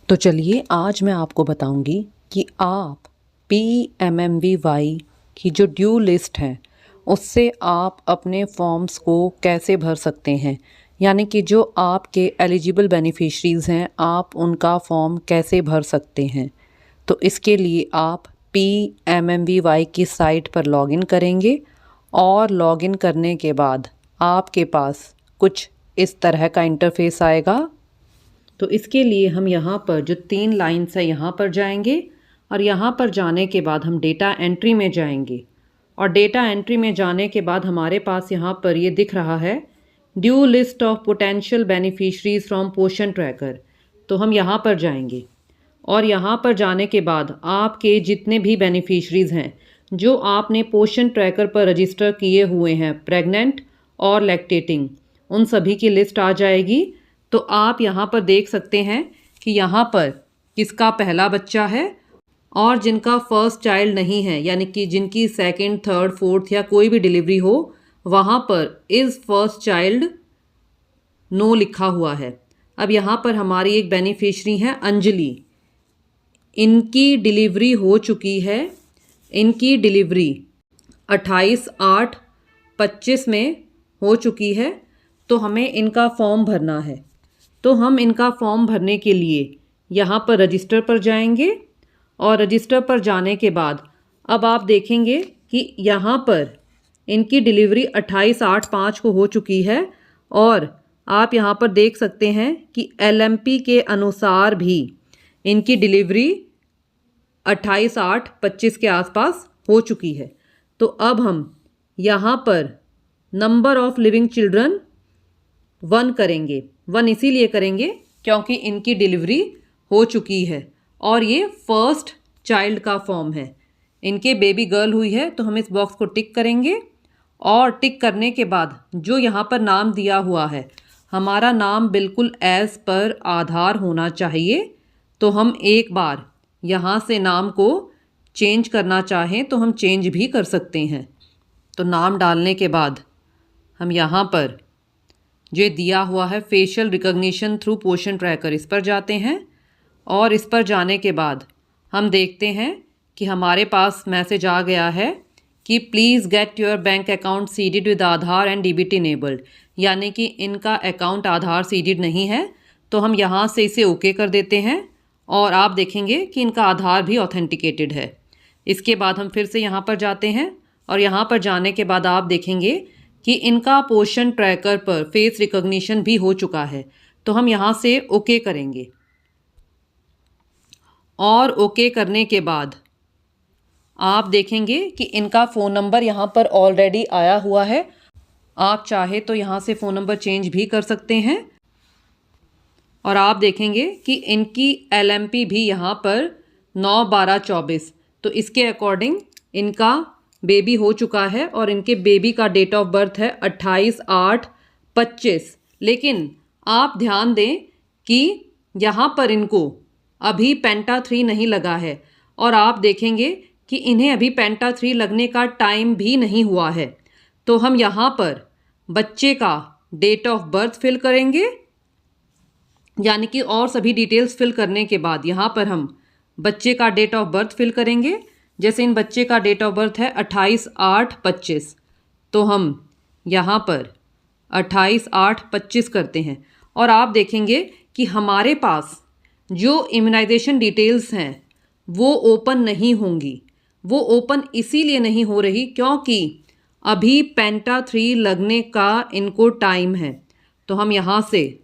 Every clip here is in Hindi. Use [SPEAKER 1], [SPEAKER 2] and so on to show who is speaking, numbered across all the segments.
[SPEAKER 1] तो चलिए आज मैं आपको बताऊंगी कि आप PMMVY की जो ड्यू लिस्ट है उससे आप अपने फॉर्म्स को कैसे भर सकते हैं, यानी कि जो आपके एलिजिबल बेनिफिशरीज़ हैं आप उनका फॉर्म कैसे भर सकते हैं। तो इसके लिए आप PMMVY की साइट पर लॉगिन करेंगे और लॉगिन करने के बाद आपके पास कुछ इस तरह का इंटरफेस आएगा। तो इसके लिए हम यहाँ पर जो 3 लाइन्स है यहाँ पर जाएंगे और यहाँ पर जाने के बाद हम डेटा एंट्री में जाएंगे और डेटा एंट्री में जाने के बाद हमारे पास यहाँ पर ये दिख रहा है due list of potential beneficiaries from पोषण ट्रैकर। तो हम यहाँ पर जाएंगे और यहाँ पर जाने के बाद आपके जितने भी बेनिफिशरीज हैं जो आपने पोषण ट्रैकर पर रजिस्टर किए हुए हैं, प्रेग्नेंट और लैक्टेटिंग, उन सभी की लिस्ट आ जाएगी। तो आप यहाँ पर देख सकते हैं कि यहाँ पर किसका पहला बच्चा है और जिनका फर्स्ट चाइल्ड नहीं है, यानी कि जिनकी सेकंड, थर्ड, फोर्थ या कोई भी डिलीवरी हो, वहाँ पर इज़ फर्स्ट चाइल्ड नो लिखा हुआ है। अब यहाँ पर हमारी एक बेनिफिशरी है अंजलि, इनकी डिलीवरी हो चुकी है। इनकी डिलीवरी 28/8/25 में हो चुकी है। तो हमें इनका फॉर्म भरना है। तो हम इनका फॉर्म भरने के लिए यहाँ पर रजिस्टर पर जाएंगे और रजिस्टर पर जाने के बाद अब आप देखेंगे कि यहाँ पर इनकी डिलीवरी 28/8/5 को हो चुकी है और आप यहाँ पर देख सकते हैं कि LMP के अनुसार भी इनकी डिलीवरी 28/8/25 के आसपास हो चुकी है। तो अब हम यहाँ पर नंबर ऑफ लिविंग चिल्ड्रन 1 करेंगे। 1 इसीलिए करेंगे क्योंकि इनकी डिलीवरी हो चुकी है और ये फर्स्ट चाइल्ड का फॉर्म है। इनके बेबी गर्ल हुई है तो हम इस बॉक्स को टिक करेंगे और टिक करने के बाद जो यहाँ पर नाम दिया हुआ है, हमारा नाम बिल्कुल एज़ पर आधार होना चाहिए। तो हम एक बार यहाँ से नाम को चेंज करना चाहें तो हम चेंज भी कर सकते हैं। तो नाम डालने के बाद हम यहाँ पर जो दिया हुआ है फेशियल रिकॉग्निशन थ्रू पोषण ट्रैकर, इस पर जाते हैं और इस पर जाने के बाद हम देखते हैं कि हमारे पास मैसेज आ गया है कि please get your bank account seeded with Aadhaar and DBT enabled, यानी कि इनका अकाउंट आधार सीडेड नहीं है। तो हम यहाँ से इसे ओके कर देते हैं और आप देखेंगे कि इनका आधार भी ऑथेंटिकेटेड है। इसके बाद हम फिर से यहाँ पर जाते हैं और यहाँ पर जाने के बाद आप देखेंगे कि इनका पोषण ट्रैकर पर फेस रिकॉग्निशन भी हो चुका है। तो हम यहाँ से ओके करेंगे और ओके करने के बाद आप देखेंगे कि इनका फ़ोन नंबर यहाँ पर ऑलरेडी आया हुआ है। आप चाहे तो यहाँ से फ़ोन नंबर चेंज भी कर सकते हैं और आप देखेंगे कि इनकी LMP भी यहाँ पर 9/12/24, तो इसके अकॉर्डिंग इनका बेबी हो चुका है और इनके बेबी का डेट ऑफ बर्थ है 28/8/25। लेकिन आप ध्यान दें कि यहाँ पर इनको अभी पेंटा 3 नहीं लगा है और आप देखेंगे कि इन्हें अभी पेंटा 3 लगने का टाइम भी नहीं हुआ है। तो हम यहाँ पर बच्चे का डेट ऑफ बर्थ फिल करेंगे, यानी कि और सभी डिटेल्स फिल करने के बाद यहाँ पर हम बच्चे का डेट ऑफ बर्थ फिल करेंगे। जैसे इन बच्चे का डेट ऑफ बर्थ है 28/8/25, तो हम यहाँ पर 28/8/25 करते हैं और आप देखेंगे कि हमारे पास जो इम्यूनाइजेशन डिटेल्स हैं वो ओपन नहीं होंगी। वो ओपन इसीलिए नहीं हो रही क्योंकि अभी पेंटा 3 लगने का इनको टाइम है। तो हम यहाँ से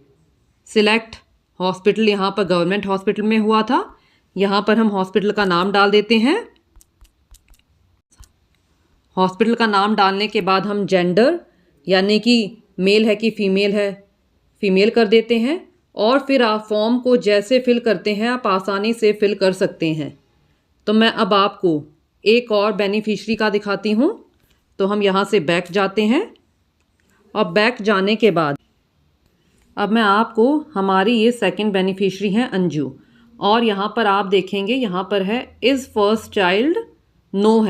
[SPEAKER 1] सिलेक्ट हॉस्पिटल, यहाँ पर गवर्नमेंट हॉस्पिटल में हुआ था, यहाँ पर हम हॉस्पिटल का नाम डाल देते हैं। हॉस्पिटल का नाम डालने के बाद हम जेंडर, यानी कि मेल है कि फीमेल है, फीमेल कर देते हैं और फिर आप फॉर्म को जैसे फिल करते हैं आप आसानी से फिल कर सकते हैं। तो मैं अब आपको एक और बेनिफिशरी का दिखाती हूँ। तो हम यहाँ से बैक जाते हैं और बैक जाने के बाद अब मैं आपको हमारी ये सेकंड बेनिफिशरी है अंजू, और यहाँ पर आप देखेंगे यहाँ पर है इज़ फर्स्ट चाइल्ड नो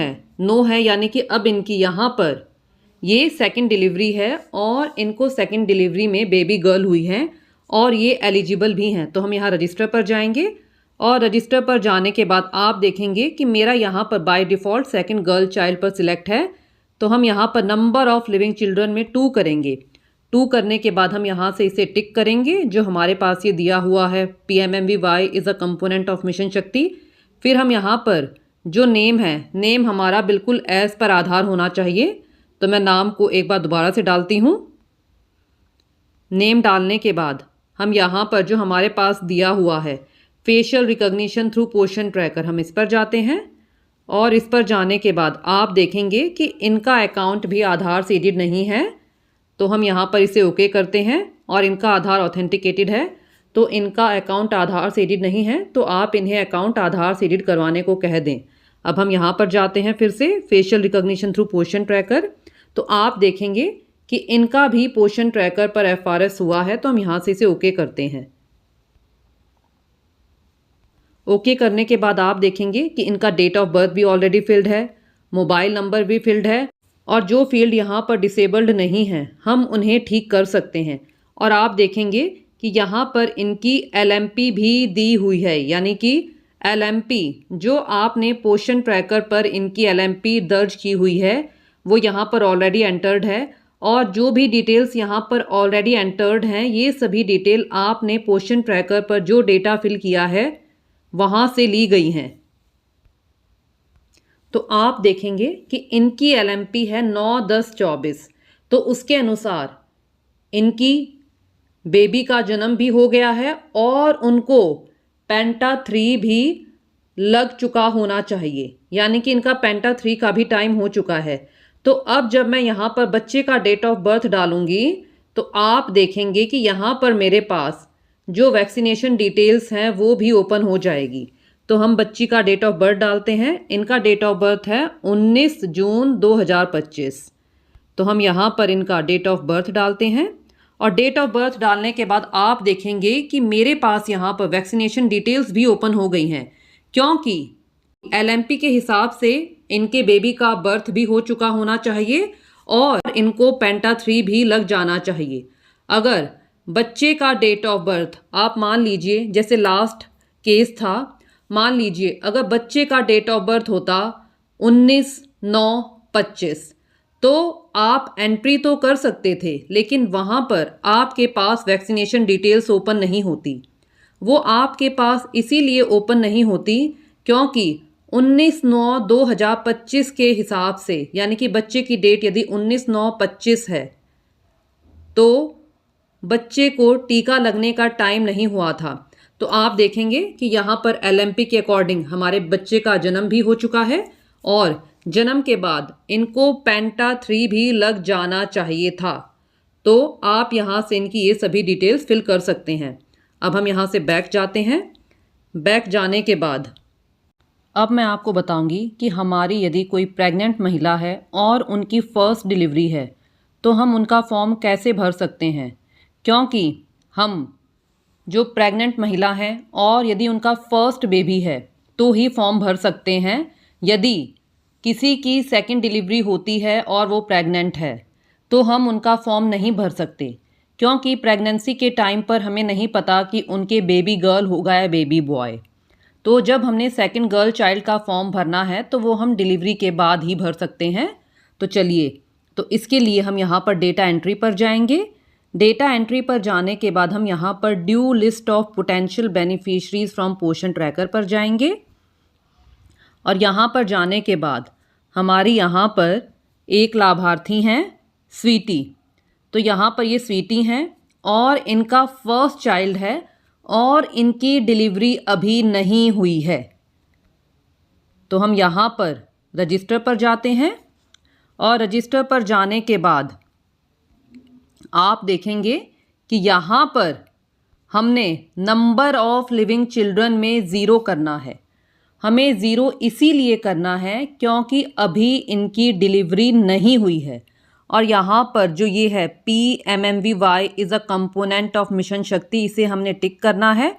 [SPEAKER 1] है, यानी कि अब इनकी यहाँ पर ये सेकंड डिलीवरी है और इनको सेकंड डिलीवरी में बेबी गर्ल हुई है और ये एलिजिबल भी हैं। तो हम यहाँ रजिस्टर पर जाएंगे और रजिस्टर पर जाने के बाद आप देखेंगे कि मेरा यहाँ पर by default second girl child पर सिलेक्ट है। तो हम यहाँ पर नंबर ऑफ़ लिविंग चिल्ड्रन में 2 करेंगे। 2 करने के बाद हम यहाँ से इसे टिक करेंगे जो हमारे पास ये दिया हुआ है, PMMVY is a component of mission शक्ति। फिर हम यहाँ पर जो नेम है, नेम हमारा बिल्कुल एज पर आधार होना चाहिए। तो मैं नाम को एक बार दोबारा से डालती हूँ। नेम डालने के बाद हम यहाँ पर जो हमारे पास दिया हुआ है फेशियल रिकॉग्निशन थ्रू पोषण ट्रैकर, हम इस पर जाते हैं और इस पर जाने के बाद आप देखेंगे कि इनका अकाउंट भी आधार से एडिड नहीं है। तो हम यहाँ पर इसे ओके करते हैं और इनका आधार ऑथेंटिकेटेड है, तो इनका अकाउंट आधार से एडिड नहीं है, तो आप इन्हें अकाउंट आधार से एडिड करवाने को कह दें। अब हम यहाँ पर जाते हैं फिर से फेशियल रिकॉग्निशन थ्रू पोषण ट्रैकर। तो आप देखेंगे कि इनका भी पोषण ट्रैकर पर FRS हुआ है, तो हम यहाँ से इसे ओके करते हैं। ओके करने के बाद आप देखेंगे कि इनका डेट ऑफ बर्थ भी ऑलरेडी फिल्ड है, मोबाइल नंबर भी फिल्ड है और जो फील्ड यहाँ पर डिसेबल्ड नहीं है हम उन्हें ठीक कर सकते हैं। और आप देखेंगे कि यहाँ पर इनकी LMP भी दी हुई है, यानी कि LMP जो आपने पोषण ट्रैकर पर इनकी LMP दर्ज की हुई है वो यहाँ पर ऑलरेडी एंटर्ड है। और जो भी डिटेल्स यहाँ पर ऑलरेडी एंटर्ड हैं ये सभी डिटेल आपने पोषण ट्रैकर पर जो डेटा फिल किया है वहाँ से ली गई हैं। तो आप देखेंगे कि इनकी LMP है 9/10/24, तो उसके अनुसार इनकी बेबी का जन्म भी हो गया है और उनको पेंटा 3 भी लग चुका होना चाहिए, यानी कि इनका पेंटा 3 का भी टाइम हो चुका है। तो अब जब मैं यहाँ पर बच्चे का डेट ऑफ बर्थ डालूंगी तो आप देखेंगे कि यहाँ पर मेरे पास जो वैक्सीनेशन डिटेल्स हैं वो भी ओपन हो जाएगी। तो हम बच्ची का डेट ऑफ बर्थ डालते हैं। इनका डेट ऑफ बर्थ है 19 जून 2025। तो हम यहाँ पर इनका डेट ऑफ बर्थ डालते हैं और डेट ऑफ बर्थ डालने के बाद आप देखेंगे कि मेरे पास यहाँ पर वैक्सीनेशन डिटेल्स भी ओपन हो गई हैं, क्योंकि LMP के हिसाब से इनके बेबी का बर्थ भी हो चुका होना चाहिए और इनको पेंटा 3 भी लग जाना चाहिए। अगर बच्चे का डेट ऑफ बर्थ आप मान लीजिए, जैसे लास्ट केस था, मान लीजिए अगर बच्चे का डेट ऑफ बर्थ होता 19/9/25 तो आप एंट्री तो कर सकते थे, लेकिन वहाँ पर आपके पास वैक्सीनेशन डिटेल्स ओपन नहीं होती। वो आपके पास इसीलिए ओपन नहीं होती क्योंकि 19/9/2025 के हिसाब से, यानी कि बच्चे की डेट यदि 19/9/25 है तो बच्चे को टीका लगने का टाइम नहीं हुआ था। तो आप देखेंगे कि यहाँ पर LMP के अकॉर्डिंग हमारे बच्चे का जन्म भी हो चुका है और जन्म के बाद इनको पेंटा 3 भी लग जाना चाहिए था। तो आप यहाँ से इनकी ये सभी डिटेल्स फिल कर सकते हैं। अब हम यहाँ से बैक जाते हैं। बैक जाने के बाद अब मैं आपको बताऊंगी कि हमारी यदि कोई प्रेग्नेंट महिला है और उनकी फ़र्स्ट डिलीवरी है तो हम उनका फॉर्म कैसे भर सकते हैं, क्योंकि हम जो प्रेग्नेंट महिला है और यदि उनका फ़र्स्ट बेबी है तो ही फॉर्म भर सकते हैं। यदि किसी की सेकंड डिलीवरी होती है और वो प्रेग्नेंट है तो हम उनका फॉर्म नहीं भर सकते, क्योंकि प्रेगनेंसी के टाइम पर हमें नहीं पता कि उनके बेबी गर्ल होगा या बेबी बॉय। तो जब हमने सेकंड गर्ल चाइल्ड का फॉर्म भरना है तो वो हम डिलीवरी के बाद ही भर सकते हैं। तो चलिए, तो इसके लिए हम यहाँ पर डेटा एंट्री पर जाएंगे। डेटा एंट्री पर जाने के बाद हम यहाँ पर due list of potential beneficiaries from पोषण ट्रैकर पर जाएंगे और यहाँ पर जाने के बाद हमारी यहाँ पर एक लाभार्थी हैं स्वीटी। तो यहाँ पर ये स्वीटी हैं और इनका फर्स्ट चाइल्ड है और इनकी डिलीवरी अभी नहीं हुई है। तो हम यहाँ पर रजिस्टर पर जाते हैं और रजिस्टर पर जाने के बाद आप देखेंगे कि यहाँ पर हमने नंबर ऑफ लिविंग चिल्ड्रन में 0 करना है। हमें 0 इसीलिए करना है क्योंकि अभी इनकी डिलीवरी नहीं हुई है। और यहाँ पर जो ये है PMMVY is a component of mission शक्ति, इसे हमने टिक करना है।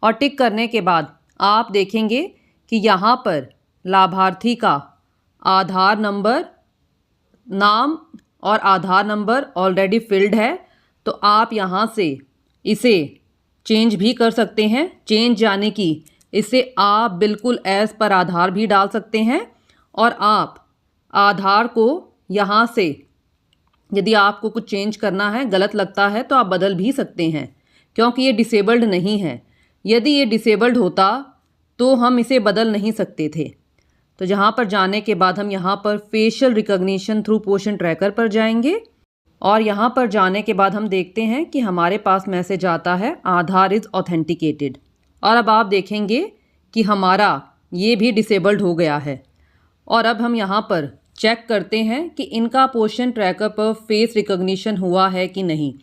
[SPEAKER 1] और टिक करने के बाद आप देखेंगे कि यहाँ पर लाभार्थी का आधार नंबर, नाम और आधार नंबर ऑलरेडी फिल्ड है। तो आप यहाँ से इसे चेंज भी कर सकते हैं। चेंज यानी कि इसे आप बिल्कुल एज पर आधार भी डाल सकते हैं और आप आधार को यहाँ से यदि आपको कुछ चेंज करना है, गलत लगता है तो आप बदल भी सकते हैं, क्योंकि ये डिसेबल्ड नहीं है। यदि ये डिसेबल्ड होता तो हम इसे बदल नहीं सकते थे। तो जहाँ पर जाने के बाद हम यहाँ पर facial recognition through position tracker पर जाएंगे और यहाँ पर जाने के बाद हम देखते हैं कि हमारे पास मैसेज आता है आधार इज़ ऑथेंटिकेटेड। और अब आप देखेंगे कि हमारा ये भी डिसेबल्ड हो गया है। और अब हम यहाँ पर चेक करते हैं कि इनका पोजीशन ट्रैकर पर फेस रिकॉग्निशन हुआ है कि नहीं।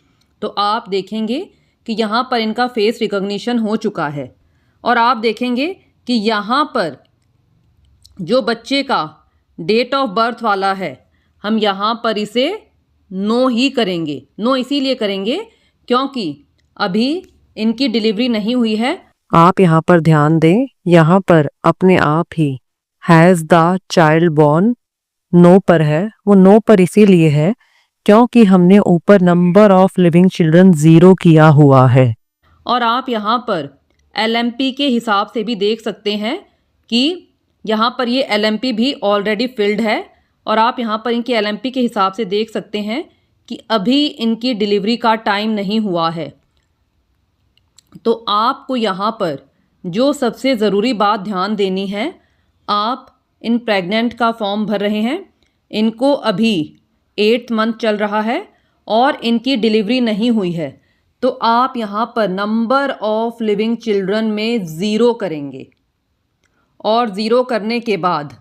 [SPEAKER 1] तो आप देखेंगे कि यहाँ पर इनका फेस रिकॉग्निशन हो चुका है और आप देखेंगे कि यहाँ पर जो बच्चे का डेट ऑफ बर्थ वाला है हम यहाँ पर इसे नो ही करेंगे। नो इसीलिए करेंगे क्योंकि अभी इनकी डिलीवरी नहीं हुई है।
[SPEAKER 2] आप यहाँ पर ध्यान दें, यहाँ पर अपने आप ही has the child born no पर है। वो नो पर इसीलिए है क्योंकि हमने ऊपर नंबर ऑफ लिविंग चिल्ड्रन 0 किया हुआ है।
[SPEAKER 1] और आप यहाँ पर LMP के हिसाब से भी देख सकते हैं कि यहाँ पर ये LMP भी ऑलरेडी फिल्ड है और आप यहाँ पर इनकी LMP के हिसाब से देख सकते हैं कि अभी इनकी डिलीवरी का टाइम नहीं हुआ है। तो आपको यहाँ पर जो सबसे ज़रूरी बात ध्यान देनी है, आप इन प्रेग्नेंट का फॉर्म भर रहे हैं, इनको अभी 8th मंथ चल रहा है और इनकी डिलीवरी नहीं हुई है, तो आप यहाँ पर नंबर ऑफ लिविंग चिल्ड्रन में 0 करेंगे और 0 करने के बाद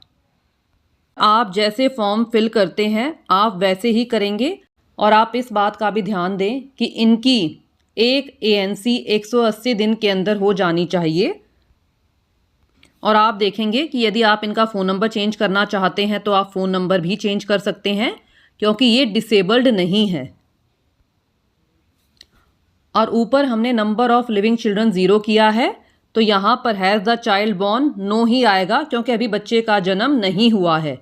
[SPEAKER 1] आप जैसे फॉर्म फिल करते हैं आप वैसे ही करेंगे। और आप इस बात का भी ध्यान दें कि इनकी एक ANC 180 दिन के अंदर हो जानी चाहिए। और आप देखेंगे कि यदि आप इनका फ़ोन नंबर चेंज करना चाहते हैं तो आप फ़ोन नंबर भी चेंज कर सकते हैं क्योंकि ये डिसेबल्ड नहीं है। और ऊपर हमने नंबर ऑफ लिविंग चिल्ड्रन 0 किया है तो यहाँ पर has the child born no ही आएगा क्योंकि अभी बच्चे का जन्म नहीं हुआ है।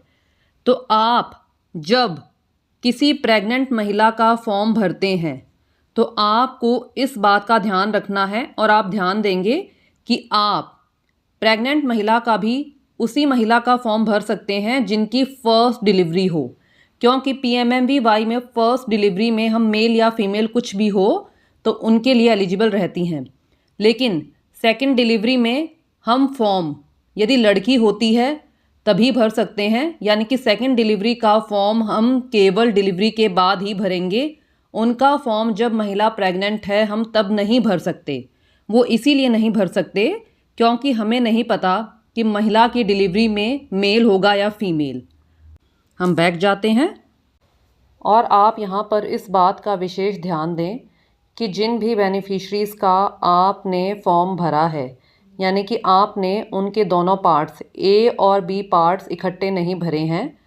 [SPEAKER 1] तो आप जब किसी प्रेग्नेंट महिला का फॉर्म भरते हैं तो आपको इस बात का ध्यान रखना है और आप ध्यान देंगे कि आप प्रेग्नेंट महिला का भी उसी महिला का फॉर्म भर सकते हैं जिनकी फ़र्स्ट डिलीवरी हो, क्योंकि PMMVY में फ़र्स्ट डिलीवरी में हम मेल या फीमेल कुछ भी हो तो उनके लिए एलिजिबल रहती हैं। लेकिन सेकंड डिलीवरी में हम फॉर्म यदि लड़की होती है तभी भर सकते हैं, यानी कि सेकंड डिलीवरी का फॉर्म हम केवल डिलीवरी के बाद ही भरेंगे। उनका फॉर्म जब महिला प्रेग्नेंट है हम तब नहीं भर सकते। वो इसीलिए नहीं भर सकते क्योंकि हमें नहीं पता कि महिला की डिलीवरी में मेल होगा या फीमेल। हम बैक जाते हैं और आप यहाँ पर इस बात का विशेष ध्यान दें कि जिन भी बेनिफिशरीज़ का आपने फॉर्म भरा है, यानी कि आपने उनके दोनों पार्ट्स A और B पार्ट्स इकट्ठे नहीं भरे हैं,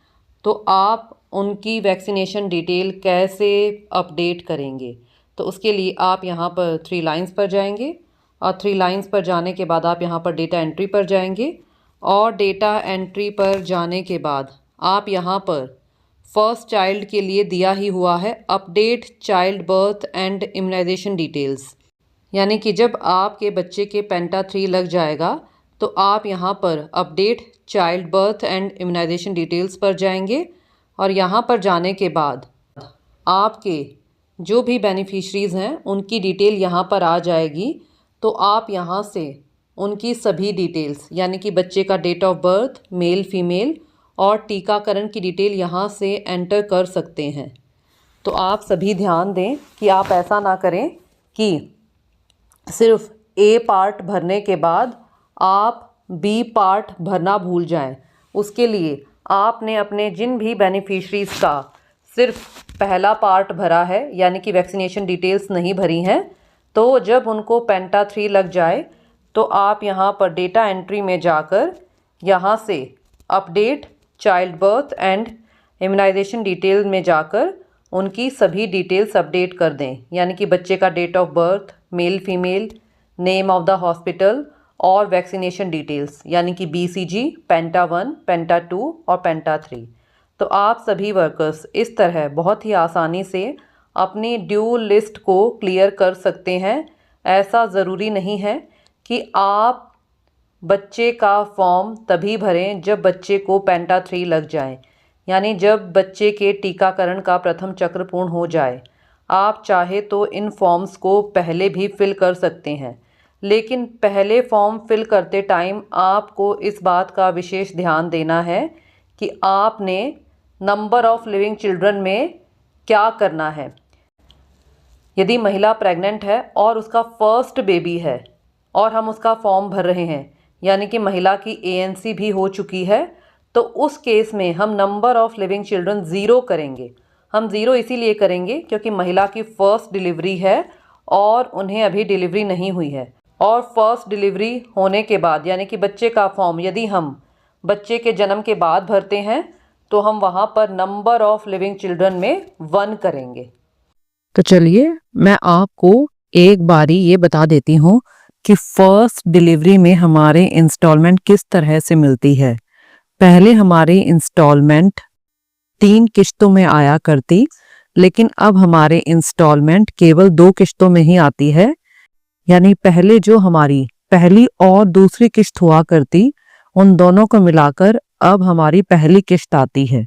[SPEAKER 1] तो आप उनकी वैक्सीनेशन डिटेल कैसे अपडेट करेंगे। तो उसके लिए आप यहाँ पर 3 लाइंस पर जाएंगे और 3 लाइंस पर जाने के बाद आप यहाँ पर डेटा एंट्री पर जाएंगे और डेटा एंट्री पर जाने के बाद आप यहाँ पर फर्स्ट चाइल्ड के लिए दिया ही हुआ है update child birth and immunization details, यानी कि जब आपके बच्चे के पेंटा 3 लग जाएगा तो आप यहाँ पर update child birth and immunization details पर जाएंगे और यहाँ पर जाने के बाद आपके जो भी बेनिफिशरीज़ हैं उनकी डिटेल यहाँ पर आ जाएगी। तो आप यहाँ से उनकी सभी डिटेल्स, यानी कि बच्चे का date of birth, male female और टीकाकरण की डिटेल यहाँ से एंटर कर सकते हैं। तो आप सभी ध्यान दें कि आप ऐसा ना करें कि सिर्फ A पार्ट भरने के बाद आप B पार्ट भरना भूल जाएं। उसके लिए आपने अपने जिन भी बेनिफिशरीज़ का सिर्फ पहला पार्ट भरा है, यानी कि वैक्सीनेशन डिटेल्स नहीं भरी हैं, तो जब उनको पेंटा 3 लग जाए तो आप यहाँ पर डेटा एंट्री में जाकर यहाँ से update child birth and immunization detail में जाकर उनकी सभी डिटेल्स अपडेट कर दें, यानी कि बच्चे का date of birth, male female, name of the hospital और वैक्सीनेशन डिटेल्स, यानी कि BCG, पेंटा 1, पेंटा 2 और पेंटा 3। तो आप सभी वर्कर्स इस तरह बहुत ही आसानी से अपनी ड्यू लिस्ट को क्लियर कर सकते हैं। ऐसा ज़रूरी नहीं है कि आप बच्चे का फॉर्म तभी भरें जब बच्चे को पेंटा 3 लग जाए, यानी जब बच्चे के टीकाकरण का प्रथम चक्र पूर्ण हो जाए। आप चाहे तो इन फॉर्म्स को पहले भी फिल कर सकते हैं, लेकिन पहले फॉर्म फिल करते टाइम आपको इस बात का विशेष ध्यान देना है कि आपने नंबर ऑफ लिविंग चिल्ड्रन में क्या करना है। यदि महिला प्रेग्नेंट है और उसका फर्स्ट बेबी है और हम उसका फॉर्म भर रहे हैं, यानी कि महिला की ANC भी हो चुकी है, तो उस केस में हम नंबर ऑफ लिविंग चिल्ड्रन 0 करेंगे। हम 0 इसीलिए करेंगे क्योंकि महिला की फ़र्स्ट डिलीवरी है और उन्हें अभी डिलीवरी नहीं हुई है। और फर्स्ट डिलीवरी होने के बाद, यानी कि बच्चे का फॉर्म यदि हम बच्चे के जन्म के बाद भरते हैं, तो हम वहाँ पर नंबर ऑफ लिविंग चिल्ड्रन में 1 करेंगे।
[SPEAKER 2] तो चलिए मैं आपको एक बारी ये बता देती हूँ कि फर्स्ट डिलीवरी में हमारे इंस्टॉलमेंट किस तरह से मिलती है। पहले हमारी इंस्टॉलमेंट 3 किश्तों में आया करती, लेकिन अब हमारे इंस्टॉलमेंट केवल 2 किश्तों में ही आती है। यानी पहले जो हमारी पहली और दूसरी किश्त हुआ करती, उन दोनों को मिलाकर अब हमारी पहली किश्त आती है।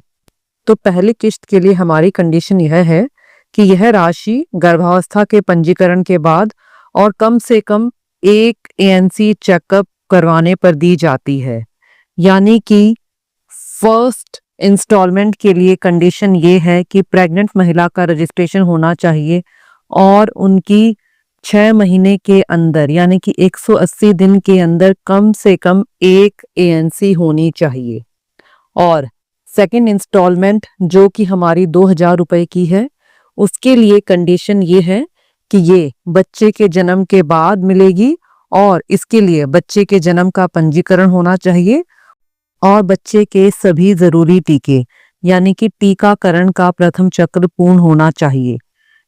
[SPEAKER 2] तो पहली किश्त के लिए हमारी कंडीशन यह है कि यह राशि गर्भावस्था के पंजीकरण के बाद और कम से कम 1 ANC चेकअप करवाने पर दी जाती है। यानी कि फर्स्ट इंस्टॉलमेंट के लिए कंडीशन ये है कि प्रेग्नेंट महिला का रजिस्ट्रेशन होना चाहिए और उनकी 6 महीने के अंदर, यानी कि 180 दिन के अंदर कम से कम 1 ANC होनी चाहिए। और सेकंड इंस्टॉलमेंट जो कि हमारी 2000 रुपए की है, उसके लिए कंडीशन ये है कि ये बच्चे के जन्म के बाद मिलेगी और इसके लिए बच्चे के जन्म का पंजीकरण होना चाहिए और बच्चे के सभी जरूरी टीके, यानी कि टीकाकरण का प्रथम चक्र पूर्ण होना चाहिए।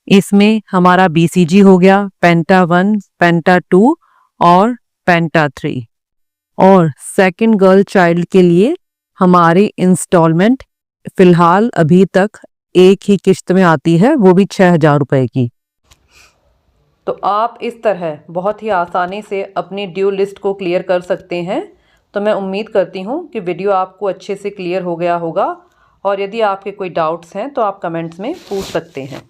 [SPEAKER 2] इसमें हमारा BCG हो गया, पेंटा 1, पेंटा 2 और पेंटा 3। और सेकंड गर्ल चाइल्ड के लिए हमारी इंस्टॉलमेंट फिलहाल अभी तक एक ही किश्त में आती है, वो भी 6000 रुपए की।
[SPEAKER 1] तो आप इस तरह बहुत ही आसानी से अपनी ड्यू लिस्ट को क्लियर कर सकते हैं। तो मैं उम्मीद करती हूँ कि वीडियो आपको अच्छे से क्लियर हो गया होगा, और यदि आपके कोई डाउट्स हैं तो आप कमेंट्स में पूछ सकते हैं।